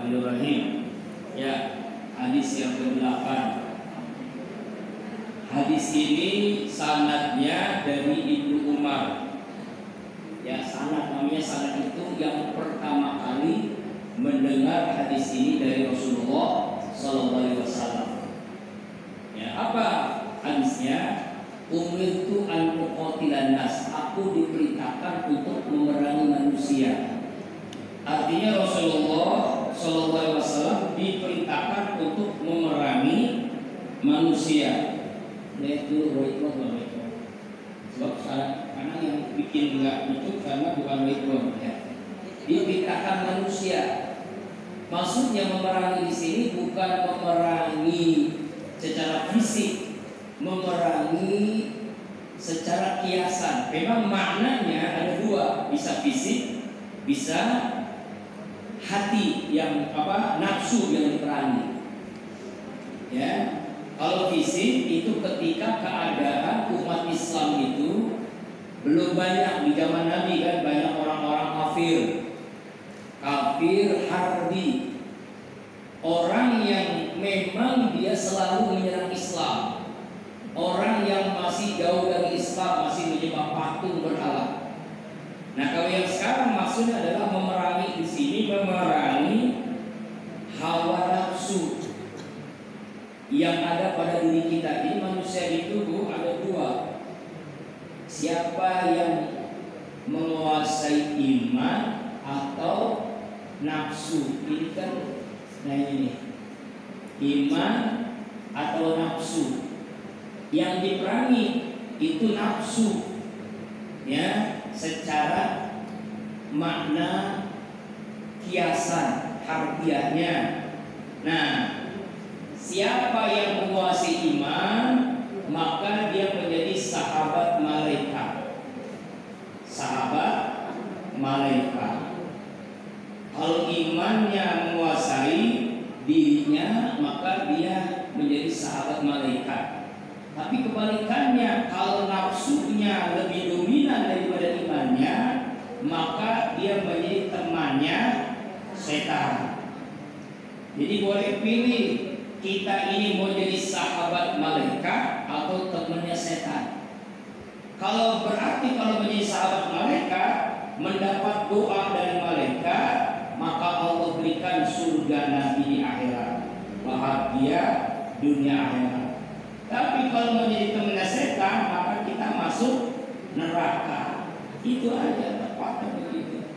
Bismillahirrahmanirrahim. Ya, hadis yang ke-8. Hadis ini sanadnya dari Ibnu Umar. Ya, sanad namanya sanad itu yang pertama kali mendengar hadis ini dari Rasulullah sallallahu alaihi wasallam. Ya, apa hadisnya? Umirtu an uqatilan nas. Aku diperintahkan untuk memerangi manusia. Artinya Rasulullah sallallahu alaihi wasallam diperintahkan untuk memerangi manusia. Itu roitron. Sebab karena yang bikin enggak itu karena bukan roitron ya. Diperintahkan manusia. Maksudnya memerangi di sini bukan memerangi secara fisik, memerangi secara kiasan. Memang maknanya ada dua, bisa fisik, bisa hati yang nafsu yang diperangi. Ya, kalau fisik itu ketika keadaan umat Islam itu belum banyak. Di zaman Nabi kan banyak orang-orang kafir harbi, orang yang memang dia selalu menyerang Islam, orang yang masih jauh dari Islam, masih menyembah patung berhala. Nah, kalau yang sekarang maksudnya adalah memerangi di sini, memerangi hawa nafsu yang ada pada diri kita. Ini manusia itu ada dua. Siapa yang menguasai iman atau nafsu? Ini kan, nah ini iman atau nafsu. Yang diperangi itu nafsu, ya, secara makna kiasan harfiahnya. Nah, siapa yang menguasai iman, maka dia menjadi sahabat malaikat. Sahabat malaikat. Kalau imannya menguasai dirinya, maka dia menjadi sahabat malaikat. Tapi kebalikannya, kalau nafsunya lebih dominan daripada imannya, maka dia menjadi temannya setan. Jadi boleh pilih, kita ini mau jadi sahabat malaikat atau temannya setan. Kalau berarti kalau menjadi sahabat malaikat, mendapat doa dari malaikat, maka Allah berikan surga nanti di akhirat, bahagia dunia akhirat. Tapi kalau menjadi teman setan, maka kita masuk neraka. Itu aja, tepatnya begitu.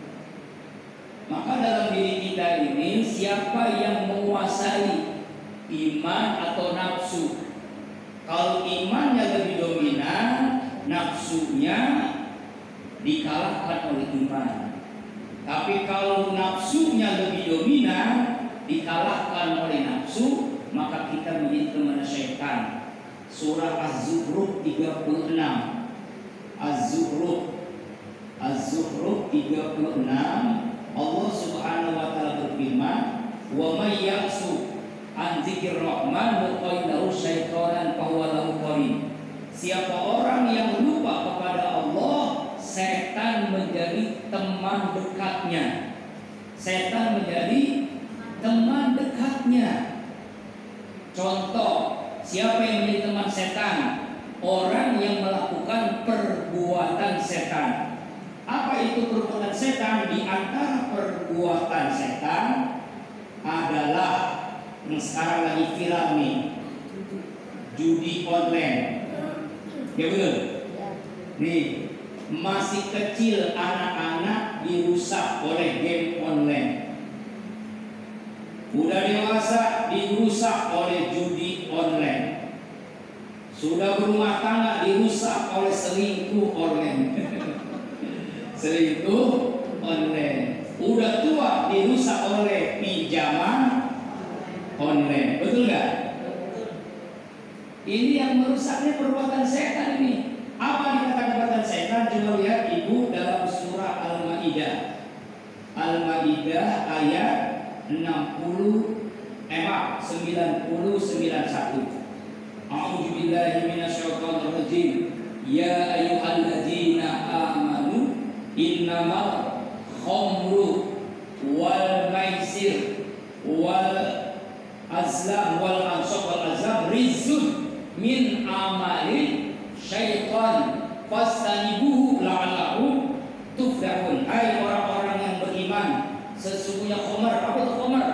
Maka dalam diri kita ini, siapa yang menguasai iman atau nafsu? Kalau imannya lebih dominan, nafsunya dikalahkan oleh iman. Tapi kalau nafsunya lebih dominan, dikalahkan oleh nafsu, maka kita menjadi teman setan. Surah Az-Zukhruf 36. Az-Zukhruf 36, Allah Subhanahu wa taala berfirman, "Wa may ya'su an dzikrir rahman nuqayyid lahu syaitanan fa huwa lahu qarin." Siapa orang yang lupa kepada Allah, setan menjadi teman dekatnya. Setan menjadi teman dekatnya. Contoh, siapa yang menjadi teman setan? Orang yang melakukan perbuatan setan. Apa itu perbuatan setan? Di antara perbuatan setan adalah yang sekarang lagi viral nih, judi online. Ya betul? Nih, masih kecil anak-anak dirusak oleh game online. Udah dewasa dirusak oleh judi online. Sudah berumah tangga dirusak oleh selingkuh online. Selingkuh online. Udah tua dirusak oleh pinjaman online. Betul nggak? Ini yang merusaknya perbuatan setan ini. Apa dikatakan perbuatan setan? Coba lihat ibu dalam surah Al-Maidah. Al-Maidah ayat 91. A'udzu billahi minasyaitonir rajim. Ya ayyuhalladzina amanu innamal khamru wal maisir wal azlam wal ansab wal azlam rizun min amali syaitan fastanibuhu la'allahu tuflihun. Hai orang-orang yang beriman, sesungguhnya khamar, apa itu khamar?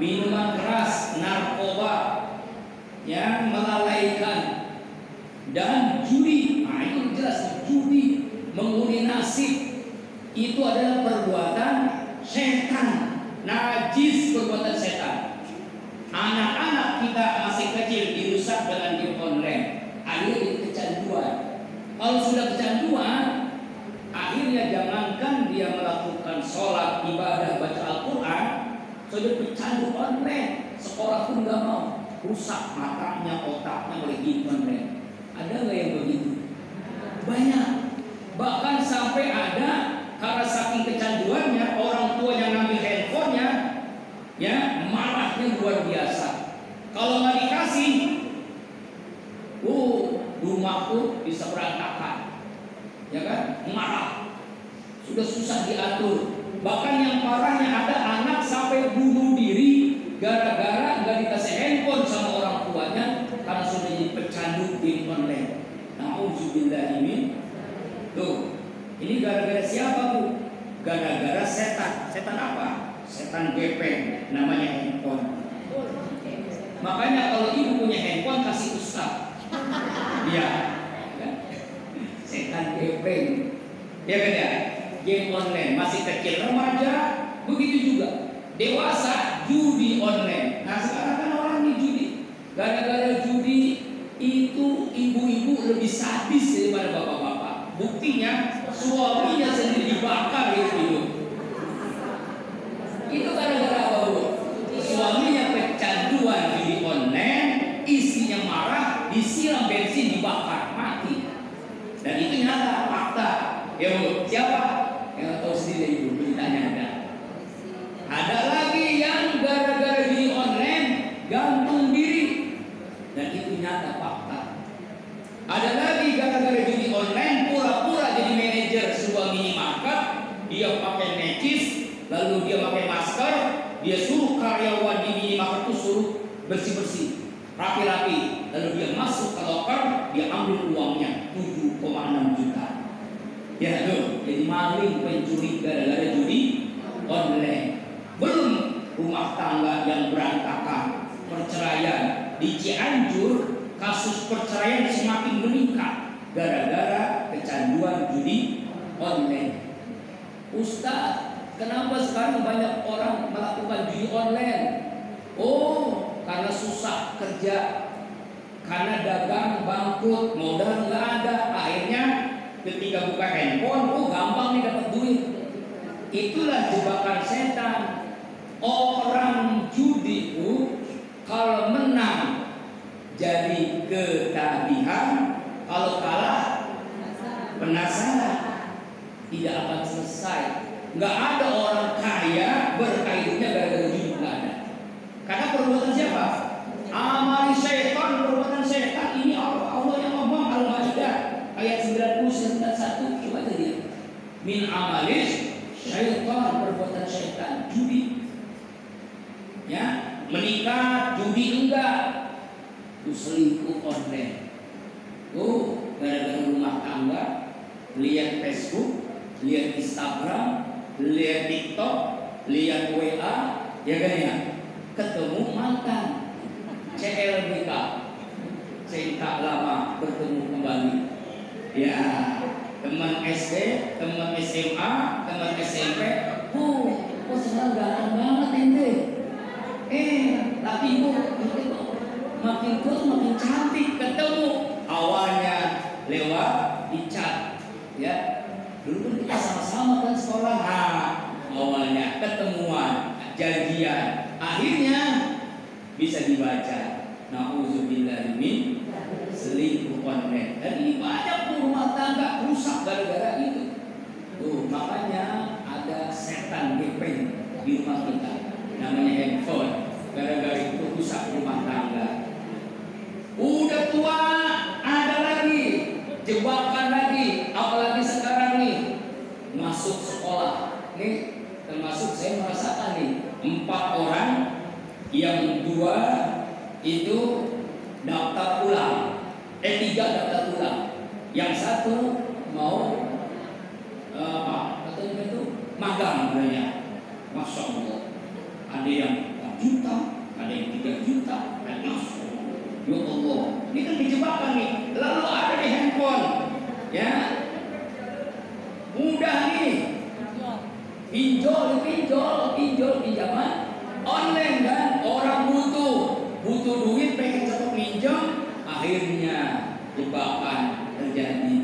Minuman keras, narkoba yang melalaikan, dan judi. Nah, itu jelas, judi, mengundi nasib, itu adalah perbuatan setan, najis, perbuatan setan. Anak-anak kita masih kecil dirusak dengan game online, akhirnya jadi kecanduan. Kalau sudah kecanduan, akhirnya jangankan dia melakukan sholat, ibadah, baca Al-Quran, sudah bercandu online, sekolah pun nggak mau, rusak matanya, otaknya oleh game online. Ada nggak yang begitu? Banyak. Bahkan sampai ada, karena saking kecanduannya, orang tua yang ngambil handphonenya, ya marahnya luar biasa. Kalau nggak dikasih, rumahku bisa berantakan, ya kan? Marah, sudah susah diatur. Bahkan yang parahnya ada anak sampai bunuh diri gara-gara nggak dikasih handphone sama orang tuanya karena sudah jadi pecandu game online. Nauzubillah ini. Tuh, ini gara-gara siapa, Bu? Gara-gara setan. Setan apa? Setan gepeng, namanya handphone. Makanya kalau ibu punya handphone, kasih ustaz. Iya, setan gepeng, ya kan ya? Game online, masih kecil, remaja, begitu juga. Dewasa, judi online. Nah sekarang kan orang nih judi. Gara-gara judi itu ibu-ibu lebih sadis daripada bapak-bapak. Buktinya suaminya sendiri dibakar itu. Itu gara-gara apa, Bu? Suaminya kecanduan judi online, istrinya marah, disiram bensin, dibakar, mati. Dan itu nyata, fakta. Ya Bu, siapa? Yang tahu sendiri Ibu, beritanya ada. Ada lagi yang gara-gara judi online gantung diri, dan itu nyata, fakta. Ada lagi gara-gara judi online pura-pura jadi manajer sebuah minimarket, dia pakai necis, lalu dia pakai masker, dia suruh karyawan di minimarket itu suruh bersih-bersih, rapi-rapi, lalu dia masuk ke loker, dia ambil uangnya 7,6 juta. Ya tuh, jadi maling, pencuri gara-gara judi online. Belum rumah tangga yang berantakan, perceraian. Di Cianjur kasus perceraian semakin meningkat gara-gara kecanduan judi online. Ustaz, kenapa sekarang banyak orang melakukan judi online? Oh, karena susah kerja, karena dagang bangkrut, modal nggak ada, akhirnya ketika buka handphone, gampang nih dapat duit. Itulah jebakan setan. Orang judi itu kalau menang jadi ketagihan, kalau kalah penasaran, tidak akan selesai. Nggak ada orang kaya berkah gara-gara judi, nggak ada. Karena perbuatan siapa? Amali syaitan, perbuatan setan. Ini Allah yang ngomong Al-Maidah ayat 91, coba tadi. Min amalis syaitan, perbuatan syaitan, judi. Ya, menikah judi enggak. Itu selingkuh online. Gara-gara rumah tangga, lihat Facebook, lihat Instagram, lihat TikTok, lihat WA, ya kan ya? Ketemu mantan, CLBK, cinta lama bertemu kembali. Ya, teman SD, teman SMA, teman SMP. Kok sekarang ganteng banget ente. Tapi makin tua makin cantik. Ketemu awalnya lewat di chat, ya. Dulu kan kita sama-sama kan sekolah. Awalnya ketemuan, janjian, akhirnya bisa dibaca. Nauzubillah min selingkuh online. Dan ini banyak rumah tangga rusak gara-gara itu. Makanya ada setan gepeng di rumah kita, namanya handphone. Gara-gara itu rusak rumah tangga. Udah tua ada lagi jebakan lagi, apalagi sekarang nih masuk sekolah nih, termasuk saya merasakan nih 4 orang Yang dua itu daftar ulang. Tiga daftar ulang. Yang satu mau katanya itu magang namanya. Masya Allah. Ada yang 4 juta, ada yang 3 juta, dan Masya Allah. Ya Allah, ini kan dijebakkan nih. Lalu ada di handphone, ya mudah nih. Pinjaman online kan, orang butuh duit, pengen cepat minjem, akhirnya jebakan terjadi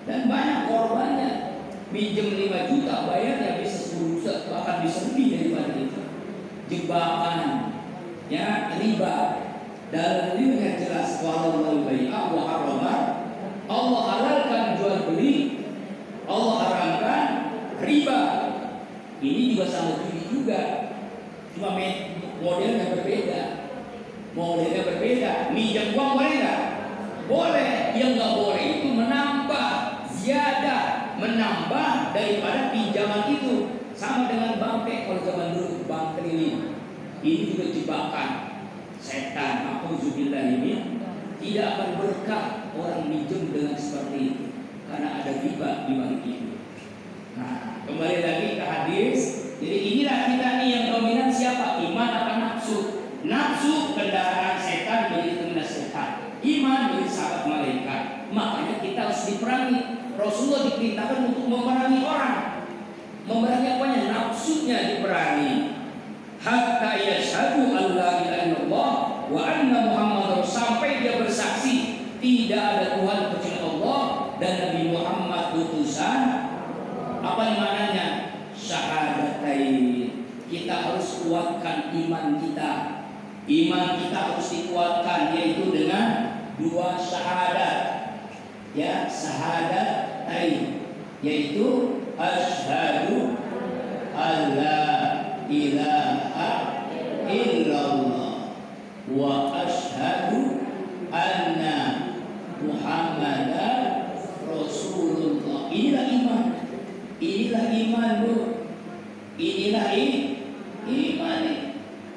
dan banyak korbannya. Minjem 5 juta, bayarnya bisa 10 juta, bahkan bisa lebih daripada itu. Jebakan, ya, riba. Dalam ini jelas wallahu bai'a wa harrama. Allah halalkan jual beli, Allah haramkan riba. Ini juga sama judi juga, cuma modelnya berbeda. Minjam uang boleh nggak? Boleh. Yang nggak boleh itu menambah daripada pinjaman itu. Sama dengan bank, kalau zaman dulu bank keliling. Ini juga jebakan setan. Alhamdulillah, ini tidak akan berkah orang minjem dengan seperti itu, karena ada riba di balik itu. Nah, kembali lagi ke hadis. Jadi inilah kita nih yang dominan siapa? Iman apa nafsu? Nafsu kendaraan setan, menjadi teman setan. Iman menjadi sahabat malaikat. Makanya kita harus diperangi. Rasulullah diperintahkan untuk memerangi orang. Memerangi apanya? Nafsunya diperangi. Hatta yashhadu an la ilaha illallah wa anna Muhammadar, sampai dia bersaksi tidak ada Tuhan kecuali Allah dan Nabi Muhammad utusan. Apa maknanya? Syahadatain. Kita harus kuatkan iman kita. Iman kita harus dikuatkan, yaitu dengan 2 syahadat. Ya, syahadatain, yaitu asyhadu alla ilaha illallah wa asyhadu anna Muhammadan Rasulullah. Inilah iman. Inilah iman, Bu. Inilah iman.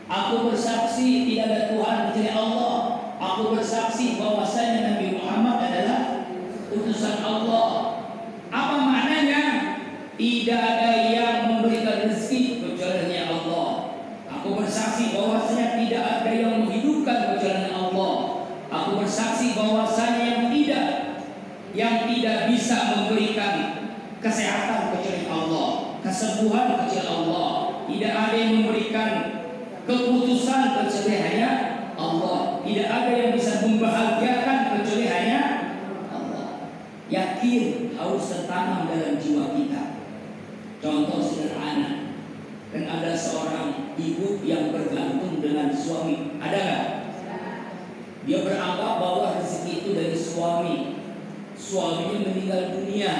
Aku bersaksi tidak ada Tuhan kecuali Allah. Aku bersaksi bahwasanya Nabi Muhammad adalah utusan Allah. Apa maknanya? Tidak ada yang memberikan rezeki kecuali hanya Allah. Aku bersaksi bahwasanya tidak ada yang menghidupkan kecuali Allah. Aku bersaksi bahwasanya yang tidak bisa memberikan kesehatan kecuali Allah, kesembuhan kecuali Allah. Tidak ada yang memberikan keputusan kecuali hanya Allah. Tidak ada yang bisa membahagiakan kecuali hanya Allah. Yakin harus tertanam dalam jiwa kita. Contoh sederhana, kan ada seorang ibu yang bergantung dengan suami. Ada nggak? Dia beranggap bahwa rezeki itu dari suami. Suaminya meninggal dunia,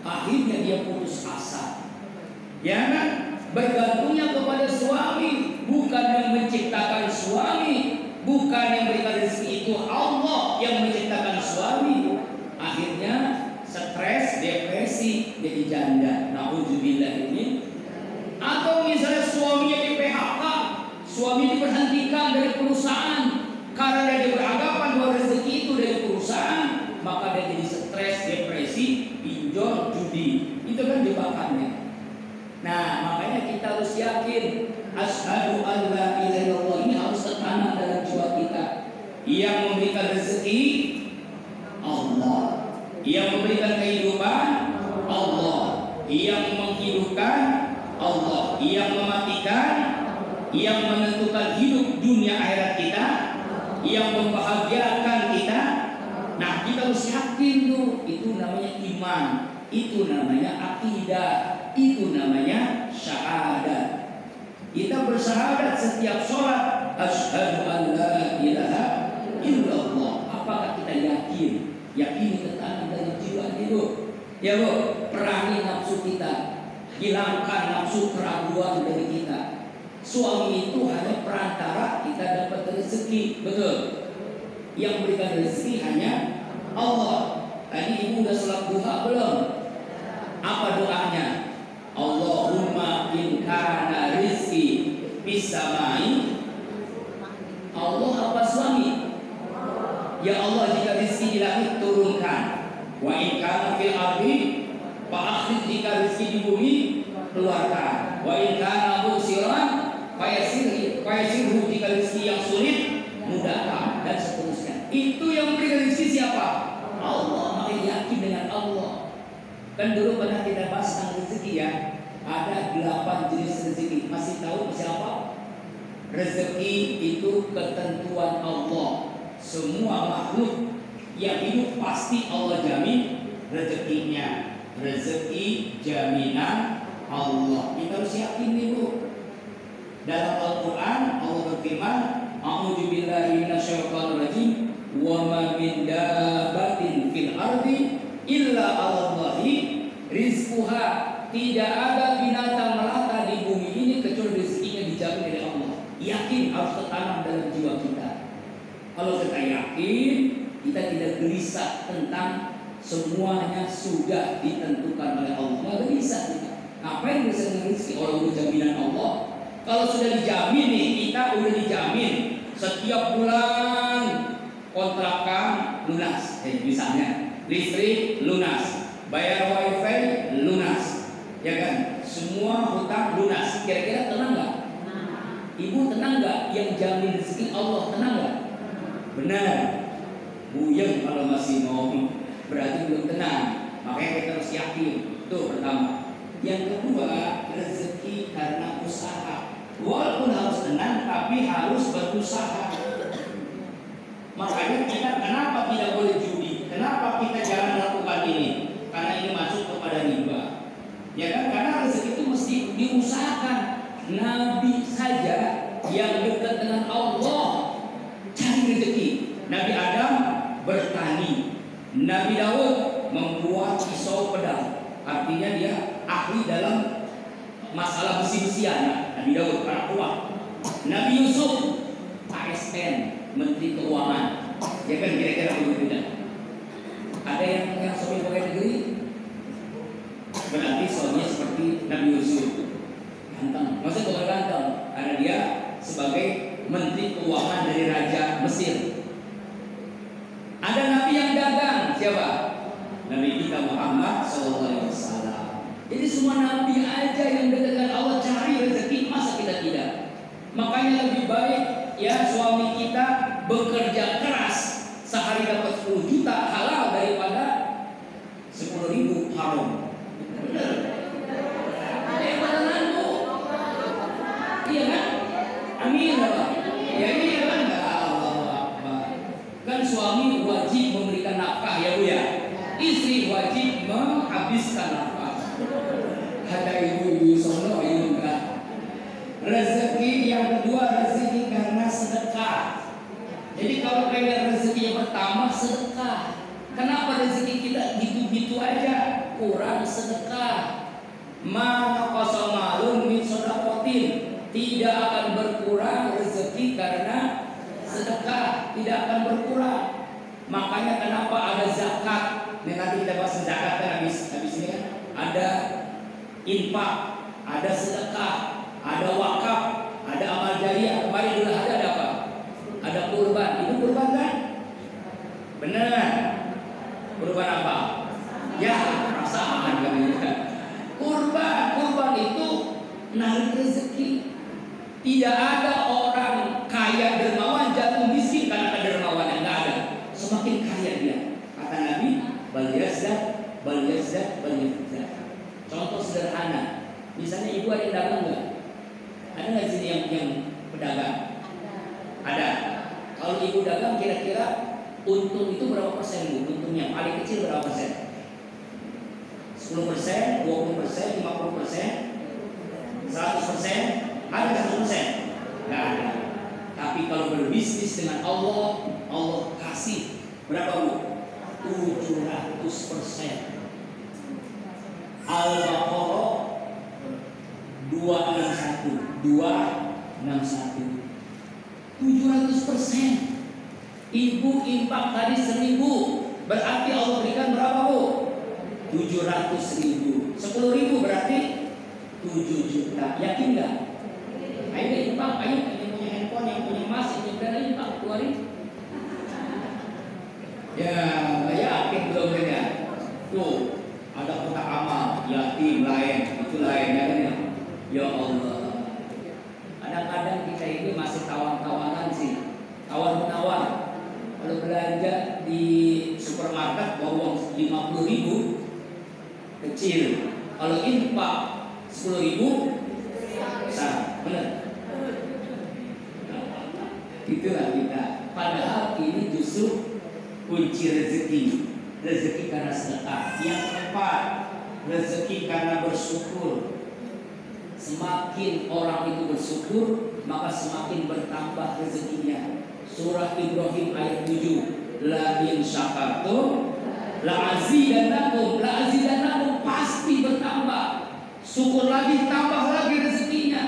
akhirnya dia putus asa. Ya kan? Bergantungnya kepada suami, bukan yang menciptakan suami, bukan yang memberikan rezeki, itu Allah yang menciptakan suami. Akhirnya stres, depresi, jadi janda. Nauzubillah ini. Atau misalnya suaminya di PHK, suami diberhentikan dari perusahaan karena dia beranggapan bahwa rezeki itu dari perusahaan, maka dia jadi stres, depresi, pinjol, judi. Itu kan jebakannya. Nah, makanya kita harus yakin asyhadu an la ilaha illallah ini harus tertanam dalam jiwa kita. Yang memberikan rezeki Allah, yang memberikan kehidupan Allah, yang menghidupkan Allah, yang mematikan, yang menentukan hidup dunia akhirat kita, yang membahagiakan kita. Nah, kita harus yakin tuh, itu namanya iman, itu namanya akidah, itu namanya syahadat. Kita bersyahadat setiap sholat, asyhadu an la ilaha illallah. Apakah kita yakin? Yakin tertanam dalam jiwa itu. Ya Bu, perangi nafsu kita, hilangkan nafsu keraguan dari kita. Suami itu hanya perantara kita dapat rezeki, betul. Yang memberikan rezeki hanya Allah. Tadi ibu udah sholat duha belum? Apa doanya? Allahumma in kana rizki bis samai Ya Allah, jika rezeki di langit turunkan. Wa in kana fil ardi fa akhrij, jika rezeki di bumi keluarkan. Wa in kana musiran fayasirhu, jika rezeki yang sulit mudahkan, dan seterusnya. Itu yang memberikan rezeki siapa? Allah. Maka yakin dengan Allah. Kan dulu pernah kita bahas tentang rezeki ya. Ada 8 jenis rezeki. Masih tahu masih apa? Rezeki itu ketentuan Allah. Semua makhluk yang hidup pasti Allah jamin rezekinya. Rezeki jaminan Allah. Kita harus yakin nih Bu. Dalam Al-Quran Allah berfirman, A'udzu billahi minasyaitonir rajim, wa ma min dabbatin fil ardi illa 'alallahi rizquha. Tidak ada binatang melata di bumi ini kecuali rezekinya dijamin oleh Allah. Yakin harus tertanam dalam jiwa kita. Kalau kita yakin, kita tidak gelisah tentang semuanya sudah ditentukan oleh Allah. Nggak gelisah kita. Ngapain gelisah dengan rezeki? Orang udah jaminan Allah. Kalau sudah dijamin nih, kita udah dijamin setiap bulan kontrakan lunas. Misalnya listrik lunas, bayar wifi lunas. Ya kan, semua hutang lunas. Kira-kira tenang nggak? Ibu tenang nggak? Yang jamin rezeki Allah tenang nggak? Benar. Buyeng kalau masih ngomong berarti belum tenang. Makanya kita harus yakin. Itu pertama. Yang kedua, rezeki karena usaha. Walaupun harus tenang, tapi harus berusaha. Makanya kita kenapa tidak boleh judi? Kenapa kita jangan lakukan ini? Karena ini masuk kepada riba. Ya kan, karena rezeki itu mesti diusahakan. Nabi saja yang dekat dengan Allah cari rezeki. Nabi Adam bertani, Nabi Daud membuat pisau pedang. Artinya dia ahli dalam masalah besi-besian. Nabi Daud karena kuat. Nabi Yusuf ASN, Menteri Keuangan. Ya kan, kira-kira begitu. Ada yang suami pegawai negeri? Berarti suaminya seperti Nabi Yusuf, ganteng. Maksudnya bukan ganteng, karena dia sebagai Menteri Keuangan dari Raja Mesir. Ada Nabi yang dagang, siapa? Nabi kita Muhammad SAW. Jadi semua Nabi aja yang dekat dengan Allah cari rezeki, masa kita tidak? Makanya lebih baik ya suami kita bekerja keras sehari dapat 10 juta halal daripada 10.000 haram. Benar. Beneran Bu. Iya kan? Amin Pak. Ya iya kan? Allah. Kan suami wajib memberikan nafkah ya Bu ya. Istri wajib menghabiskan nafkah. Ada ibu-ibu sono ini enggak. Rezeki yang kedua, rezeki karena sedekah. Jadi kalau pengen rezeki yang pertama sedekah. Kenapa rezeki kita gitu-gitu aja? Kurang sedekah. Mana qasamalun min shadaqatin, tidak akan berkurang rezeki karena sedekah, tidak akan berkurang. Makanya kenapa ada zakat? Nanti kita bahas zakat kan habis ini kan. Ada infak, ada sedekah, ada wakaf, ada amal jariah. Kemarin dulu ada apa? Ada kurban. Itu kurban kan? Benar. Kurban apa? Ya, perasaan kan ini. Kurban itu narik rezeki. Tidak ada orang kaya dermawan jatuh miskin karena kedermawanan, enggak ada. Semakin kaya dia. Kata Nabi, bal yazdat. Contoh sederhana. Misalnya ibu ada yang dagang enggak? Ada nggak sini yang pedagang? Ada. Kalau ibu dagang kira-kira untung itu berapa persen Bu? Untungnya paling kecil berapa persen? 10%, 20%, 50%, 100%? Ada 100%? Nggak ada. Tapi kalau berbisnis dengan Allah, Allah kasih berapa Bu? 700%. Al-Baqarah 261 700%. Ibu infak tadi 1.000, berarti Allah berikan berapa Bu? 700.000. 10.000 berarti 7 juta. Yakin nggak? Ayo infak, ayo yang punya handphone, yang punya emas, yang punya infak 2.000. Tuh, ada kotak amal, yatim lain, itu lain ya kan ya. Ya Allah. Kadang-kadang kita ini masih tawar-tawaran sih, tawar-menawar. Kalau belanja di supermarket bawa uang 50.000 kecil, kalau infak 10.000 besar, benar? Itulah kita. Padahal ini justru kunci rezeki. Rezeki karena sedekah. Yang keempat, rezeki karena bersyukur. Semakin orang itu bersyukur, maka semakin bertambah rezekinya. Surah Ibrahim ayat 7. La in syakartum la azidannakum. La azidannakum pasti bertambah. Syukur lagi, tambah lagi rezekinya.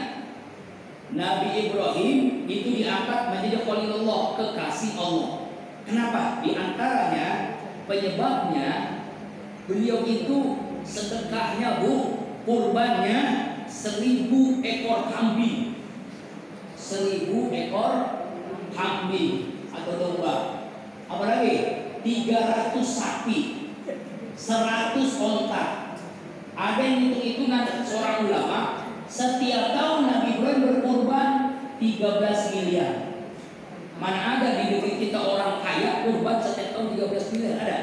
Nabi Ibrahim itu diangkat menjadi Khalilullah, kekasih Allah. Kenapa? Di antaranya penyebabnya beliau itu sedekahnya kurbannya 1.000 ekor kambing. 1.000 ekor kambing atau domba. Apalagi 300 sapi, 100 onta. Ada yang hitung-hitungan seorang ulama, setiap tahun Nabi Ibrahim berkurban 13 miliar. Mana ada di negeri kita orang kaya kurban setiap tahun 13 miliar, ada?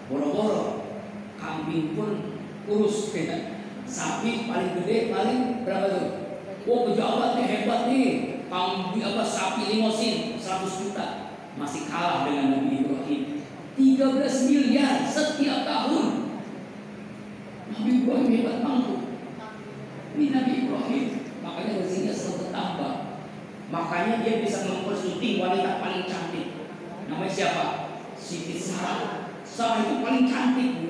Boro-boro. Kambing pun kurus, sapi paling gede paling berapa tuh? Oh, pejabat nih hebat nih, kambing apa sapi limosin 100 juta, masih kalah dengan Nabi Ibrahim. 13 miliar setiap tahun. Nabi Ibrahim hebat banget. Ini Nabi Ibrahim, makanya rezekinya selalu bertambah. Makanya dia bisa mempersunting wanita paling cantik. Namanya siapa? Siti Sarah. Sarah itu paling cantik, Bu.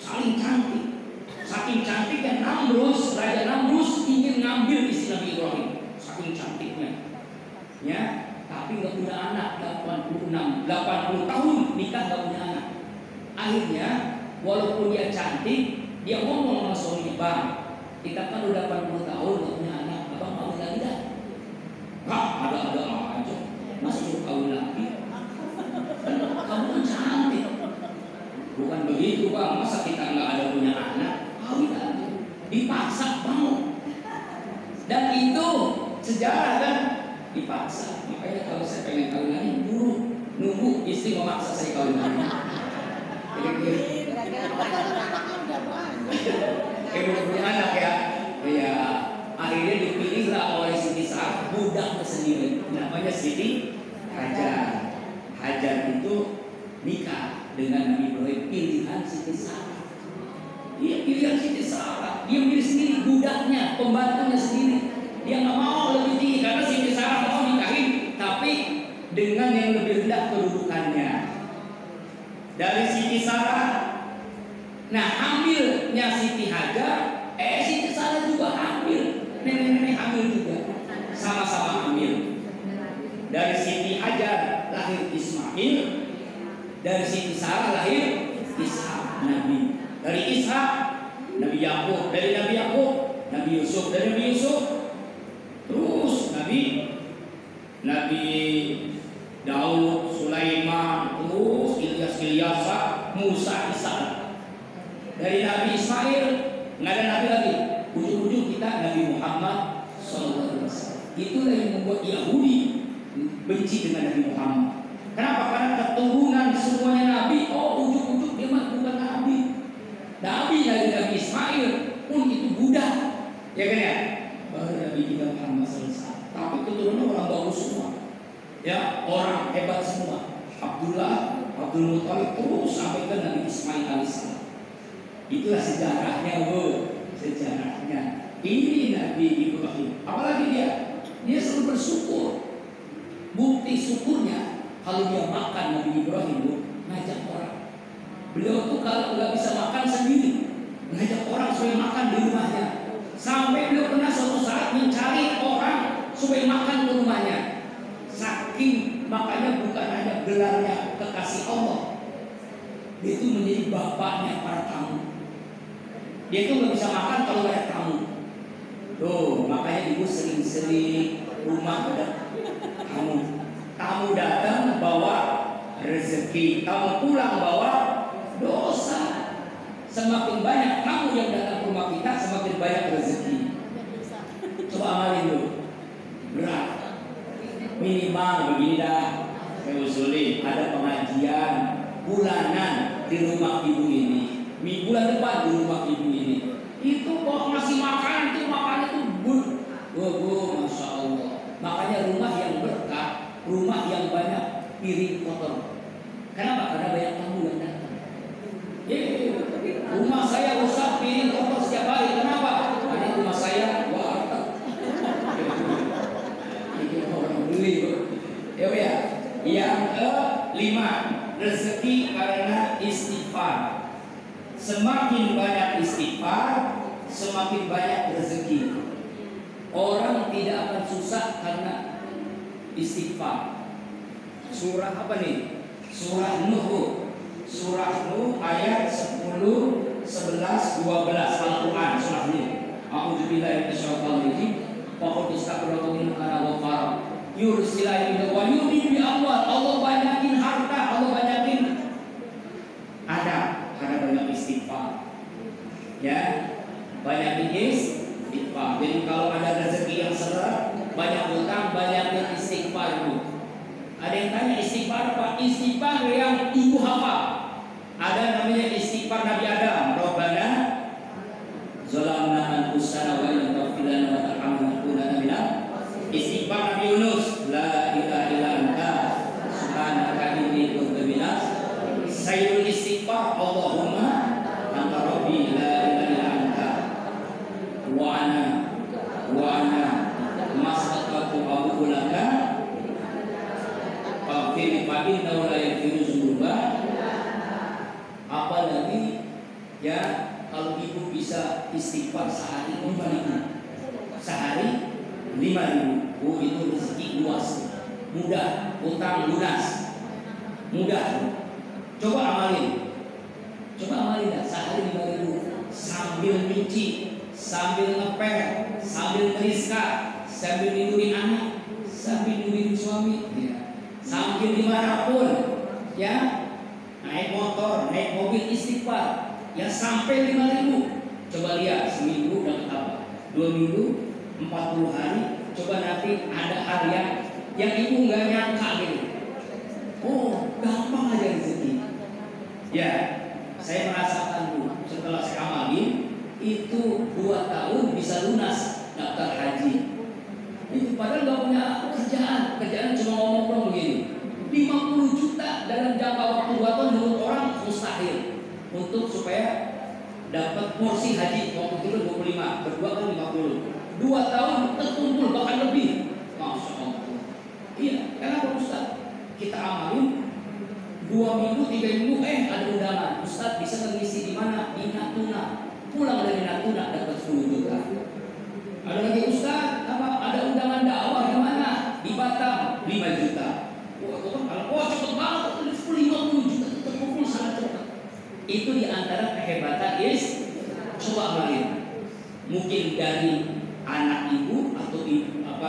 Saling cantik. Saking cantiknya Namrus, Raja Namrus ingin ngambil istri Nabi Ibrahim. Saking cantiknya. Ya, tapi nggak punya anak. 80 tahun nikah nggak punya anak. Akhirnya walaupun dia cantik, dia ngomong sama suaminya, "Bang, kita kan udah 80 tahun gak punya anak, abang kawin lagi dah." "Nggak, ada-ada aja, masa suruh kawin lagi? Kamu kan cantik." "Bukan begitu bang, masa kita nggak ada punya anak, kawin lagi." Dipaksa banget. Dan itu sejarah kan, dipaksa. Makanya kalau saya pengen kawin lagi, nunggu istri memaksa saya kawin lagi. Belum punya anak ya. Ya, akhirnya dipilihlah oleh Siti Sarah budaknya sendiri. Namanya Siti Hajar. Hajar itu nikah dengan Nabi Ibrahim, pilihan Siti Sarah. Dia pilihan Siti Sarah. Dia pilih sendiri budaknya, pembantunya sendiri. Dia nggak mau lebih tinggi karena Siti Sarah mau nikahin, tapi dengan yang lebih rendah kedudukannya. Dari Siti Sarah. Nah, hamilnya Siti Hajar, Siti Sarah juga hamil. Nenek-nenek hamil juga. Sama-sama hamil. Dari Siti Hajar lahir Ismail. Dari Siti Sarah lahir Ishak Nabi. Dari Ishak Nabi Yakub. Dari Nabi Yakub Nabi Yusuf. Dari Nabi Yusuf terus Nabi Daud, Sulaiman, terus Ilyas, Musa, Isa. Dari Nabi Ismail nggak ada nabi lagi. Ujung-ujung kita Nabi Muhammad SAW. Itulah yang membuat Yahudi benci dengan Nabi Muhammad. Kenapa? Karena keturunan semuanya nabi. Oh, ujung-ujung dia mah bukan nabi. Nabi dari Nabi Ismail pun itu budak, ya kan ya? Baru Nabi kita Muhammad SAW. Tapi keturunan orang bagus semua. Ya, orang hebat semua. Abdullah, Abdul Muthalib terus sampai ke Nabi Ismail alaihissalam. Itulah sejarahnya, Bu. Sejarahnya. Ini Nabi Ibrahim. Apalagi dia selalu bersyukur. Bukti syukurnya kalau dia makan Nabi Ibrahim, Bu, ngajak orang. Beliau tuh kalau nggak bisa makan sendiri, ngajak orang supaya makan di rumahnya. Sampai beliau pernah suatu saat mencari orang supaya makan di rumahnya. Saking makanya bukan hanya gelarnya kekasih Allah, dia itu menjadi bapaknya para tamu. Dia itu nggak bisa makan kalau nggak ada tamu. Tuh, makanya ibu sering-sering rumah ada tamu. Tamu datang bawa rezeki, tamu pulang bawa dosa. Semakin banyak tamu yang datang ke rumah kita, semakin banyak rezeki. Coba amalin dulu. Berat. Minimal begini dah. Saya usulin ada pengajian bulanan di rumah ibu ini. Bulan depan di rumah ibu ini. Itu kok masih makan itu masya Allah. Makanya rumah yang berkah, rumah yang banyak piring kotor. Kenapa? Karena banyak tamu yang datang. Rumah saya rusak piring kotor setiap hari. Kenapa? Karena rumah saya warteg. Orang beli. Ya. Yang kelima, rezeki karena istighfar. Semakin banyak istighfar, semakin banyak rezeki. Orang tidak akan susah karena istighfar. Surah apa nih? Surah Nuh. Surah Nuh ayat 10, 11, 12 Al-Quran. Surah Nuh. A'udzubillahi minasyaitonir rajim. Wa qul astaghfirullaha innaka ghafar. Yursilaihi wa yu'minu bi amwal. Allah banyakin harta, Allah banyakin ada karena banyak istighfar. Ya, banyak istighfar. Jadi kalau ada rezeki yang seret, banyak utang, banyak istighfar itu. Ada yang tanya istighfar apa? Istighfar yang ibu hafal. Ada namanya istighfar Nabi Adam. Rabbana zalamna anfusana wa illam taghfir lana wa tarhamna lanakunanna minal. Istighfar Nabi Yunus, la ilaha illa anta subhanaka inni kuntu minaz. Sayyidul istighfar, Allahumma anta rabbi la ilaha illa anta wa ana masaqatu abu laka faghfir fa innahu la yaghfiru dzunuba. Apalagi ya, kalau ibu bisa istighfar sehari 5.000, sehari 5.000. Oh, itu rezeki luas, mudah, utang lunas, mudah. Coba amalin dah, sehari 5.000 sambil nyuci, sambil ngepel, sambil ngeriska, sambil ninduin anak, sambil ninduin suami, ya. Sambil dimanapun, ya, naik motor, naik mobil istighfar, ya sampai 5.000. Coba lihat seminggu dapat apa? 2 minggu, 40 hari. Coba nanti ada harian yang ibu nggak nyangka gitu. Oh, gampang aja rezeki. Ya, saya merasakan dulu setelah saya amalin itu 2 tahun bisa lunas daftar haji. Itu padahal nggak punya kerjaan cuma ngomong-ngomong begini. 50 juta dalam jangka waktu 2 tahun menurut orang mustahil untuk supaya dapat porsi haji. Waktu itu 25, berdua kan 50. 2 tahun terkumpul bahkan lebih. Masya Allah. Iya, kenapa Ustaz? Kita amalin 2 minggu, 3 minggu, ada undangan. Ustaz bisa ngisi di mana? Di Natuna. Pulang dari Natuna dapat 10 juta. Ada lagi Ustaz, ada undangan dakwah di mana? Di Batam 5 juta. Wah, cepet banget. 50 juta terkumpul sangat cepat. Itu diantara kehebatan coba amalin. Mungkin dari anak ibu atau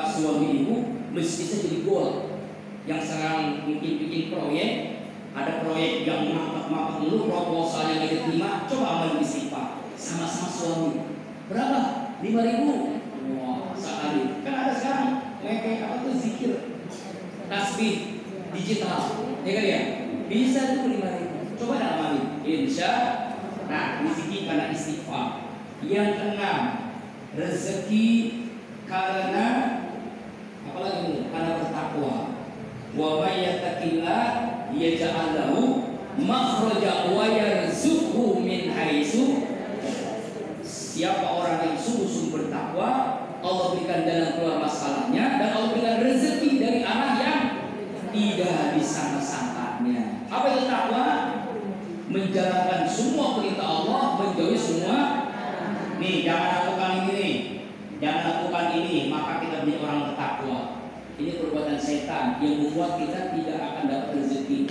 suami ibu bisa jadi gol. Yang sekarang mungkin bikin proyek, ada proyek yang mapak dulu, proposalnya nggak diterima, coba amal istighfar sama-sama suami. Berapa? 5.000. Wah, sehari. Kan ada sekarang zikir, tasbih digital, ya kan ya? Bisa tuh 5.000. Coba dah amalin. Insya. Nah, rezeki karena istighfar. Yang keenam, rezeki karena apa lagi? Karena bertakwa. Wa may yattaqillah yaj'al lahu makhraja wa yarzuqhu min haitsu. Siapa orang yang sungguh-sungguh bertakwa, Allah berikan jalan keluar masalahnya dan Allah berikan rezeki dari arah yang tidak disangka-sangkanya. Apa itu takwa? Menjalankan semua perintah Allah, menjauhi semua. Nih, jangan lakukan ini, jangan lakukan ini, maka kita menjadi orang bertakwa. Ini perbuatan setan yang membuat kita tidak akan dapat rezeki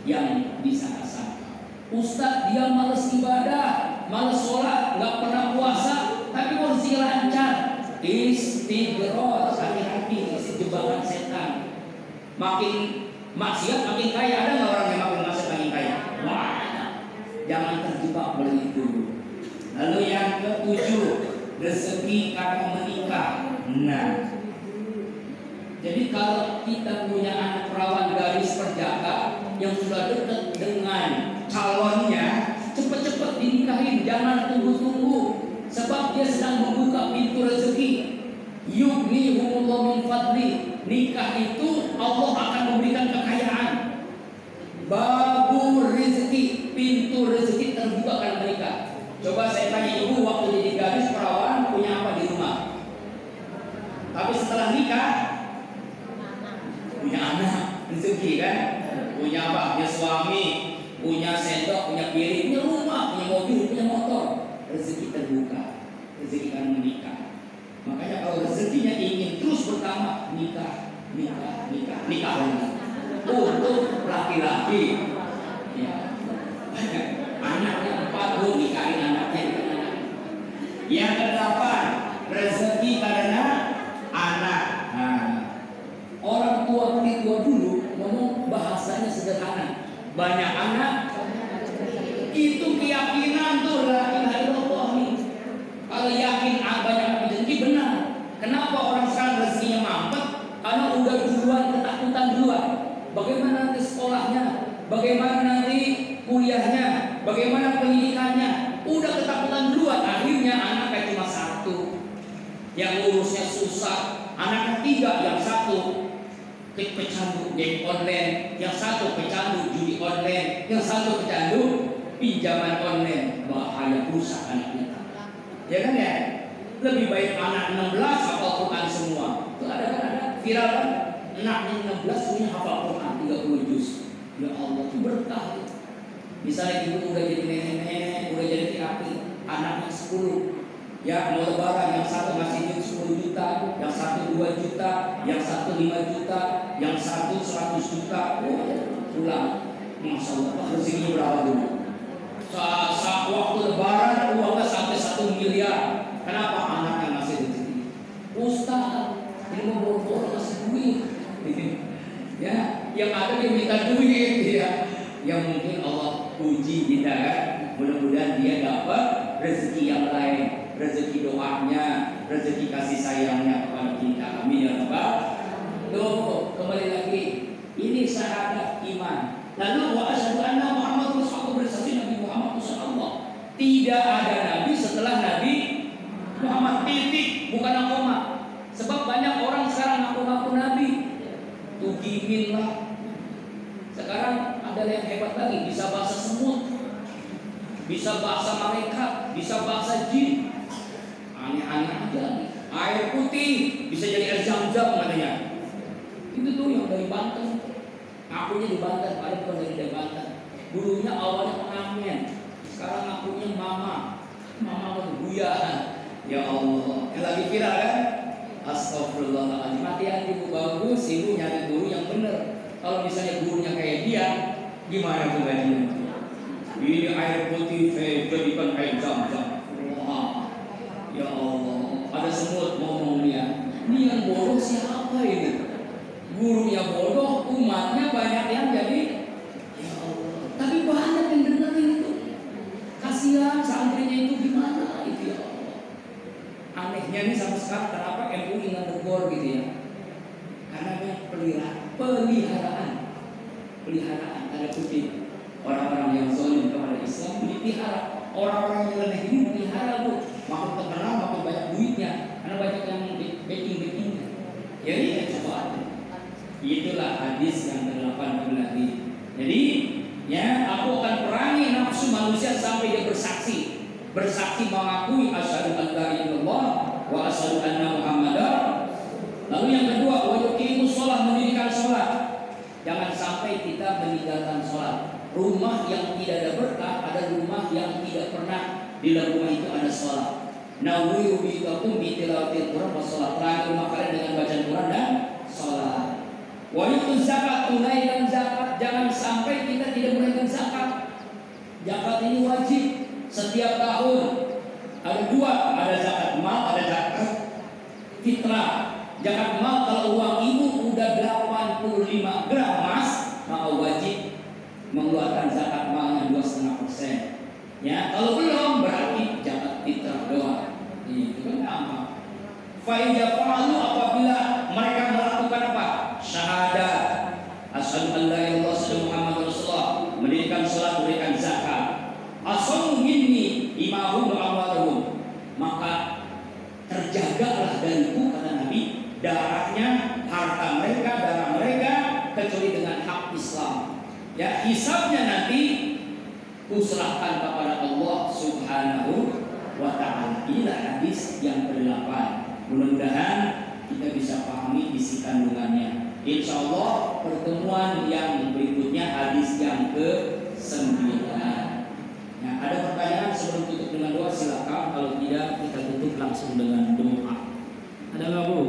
yang disangka-sangka. Ustaz dia malas ibadah, malas sholat, nggak pernah puasa, tapi rezeki lancar. Istighfar, hati-hati, isi jebakan setan. Makin maksiat makin kaya. Ada nggak orang yang makin maksiat makin kaya? Wah, jangan terjebak oleh itu. Lalu yang ketujuh, rezeki karena menikah. Nah, jadi kalau kita punya anak perawan gadis perjaka yang sudah dekat dengan calonnya, cepat-cepat dinikahin, jangan tunggu-tunggu, sebab dia sedang membuka pintu rezeki. Yughnihumullahu min fadli. Nikah itu Allah akan memberikan kekayaan. Babu rezeki, pintu rezeki terbuka karena menikah. Coba saya tanya ibu, waktu jadi gadis perawan punya apa di rumah? Tapi setelah nikah punya anak, rezeki kan? Punya apa? Punya suami, punya sendok, punya piring, punya rumah, punya mobil, punya motor. Rezeki terbuka, rezeki karena menikah. Makanya kalau rezekinya ingin terus bertambah, nikah lagi. Untuk laki-laki, ya. Anaknya 4 nikahin anaknya. Yang kedelapan, rezeki karena anak. Nah, orang tua dulu ngomong bahasanya sederhana. Banyak anak itu keyakinan tuh la ilaha illallah. Kalau yakin banyak rezeki benar. Kenapa orang sekarang rezekinya mampet? Karena udah duluan ketakutan duluan. Bagaimana nanti sekolahnya? Bagaimana nanti kuliahnya? Bagaimana pendidikannya? Udah ketakutan duluan. Akhirnya anaknya cuma 1 yang urusnya susah. Anaknya 3, yang 1 pecandu game online, yang 1 pecandu judi online, yang 1 pecandu pinjaman online. Bahaya, rusak anaknya. Ya kan ya? Lebih baik anak 16 hafal Quran semua. Itu ada viral kan? Anaknya 16 punya hafal Quran 30 juz. Ya Allah, itu berkah. Misalnya ibu udah jadi nenek-nenek, udah jadi terapi, anaknya 10. Ya mau lebaran, yang 1 ngasih duit 10 juta, yang 1 2 juta, yang 1 5 juta, yang 1 100 juta. Pulang. Masya Allah, rezekinya berapa dulu? Saat waktu lebaran uangnya sampai 1 miliar. Kenapa? Anaknya ngasih rezeki. Ustaz, ini mau boro-boro ngasih duit. Ya, yang ada dia minta duit, ya. Yang mungkin Allah puji kita kan. Mudah-mudahan dia dapat rezeki yang lain, rezeki doanya, rezeki kasih sayangnya kepada kita. Amin ya Rabbal. Tuh, kembali lagi. Ini syahadat iman. Lalu wa asyhadu anna Muhammadar Rasulullah, bersaksi Nabi Muhammad Rasulullah. Tidak ada nabi setelah Nabi Muhammad, titik, bukan koma. Sebab banyak orang sekarang ngaku-ngaku nabi. Tugimin lah. Sekarang ada yang hebat lagi, bisa bahasa semut, bisa bahasa malaikat, bisa bahasa jin. Aneh-aneh aja. Air putih bisa jadi air zam-zam katanya. Itu tuh yang dari Banten. Akunya di Banten, ada bukan dari Banten. Dulunya awalnya pengamen, sekarang akunya mama Buya. Ya Allah, yang lagi viral kan? Astagfirullahaladzim. Hati-hati bu, bagus ibu nyari guru yang bener. Kalau misalnya gurunya kayak dia, gimana tuh gajinya? Ini air putih saya jadikan air zam-zam. Wah, ya Allah, ada semut ngomong dia. Ini yang bodoh siapa ini? Gurunya bodoh, umatnya banyak yang jadi. Ya Allah, tapi banyak yang dengerin itu. Kasihan santrinya itu gimana itu ya Allah. Anehnya nih sampai sekarang kenapa MUI nggak negor gitu ya? Karena banyak peliharaan tanda kutip. Orang-orang yang zalim kepada Islam dipelihara, orang-orang yang lemah ini dipelihara bu, makin terkenal makin banyak duitnya, karena banyak yang backing-backingnya. Jadi ya coba, itulah hadis yang ke-8 lagi. Jadi ya aku akan perangi nafsu manusia sampai dia bersaksi mengakui asyhadu an la ilaha illallah wa asyhadu anna Muhammadar. Lalu yang kedua, wa yuqimus shalah, mendirikan sholat. Jangan sampai kita meninggalkan sholat. Rumah yang tidak ada berkah ada rumah yang tidak pernah di dalam rumah itu ada sholat. Nawwiru bitakum bi tilawatil Quran wa sholat. Terakhir rumah kalian dengan bacaan Quran dan sholat. Wa yutuz zakat, tunaikan zakat. Jangan sampai kita tidak menunaikan zakat. Zakat ini wajib setiap tahun. Ada 2, ada zakat mal, ada zakat fitrah. Zakat mal kalau uang ibu udah 85 gram emas, maka wajib mengeluarkan zakat malnya 2,5%. Ya, kalau belum berarti zakat fitrah doa. Itu kan gampang. Fa'idha fa'alu, apabila mereka melakukan apa? Syahadat, asyhadu an la ilaha illallah wa Muhammadur Rasulullah, mendirikan salat, memberikan zakat, asamu minni imahum wa amwaluhum, maka terjagalah dariku, kata Nabi, darahnya, harta mereka, darah mereka, kecuali dengan hak Islam. Ya, hisabnya nanti kuserahkan kepada Allah Subhanahu wa ta'ala. Inilah hadis yang ke-8. Mudah-mudahan kita bisa pahami isi kandungannya. Insya Allah pertemuan yang berikutnya hadis yang ke-9. Nah, ada pertanyaan sebelum tutup dengan doa, silakan. Kalau tidak, kita tutup langsung dengan doa. Ada nggak, Bu?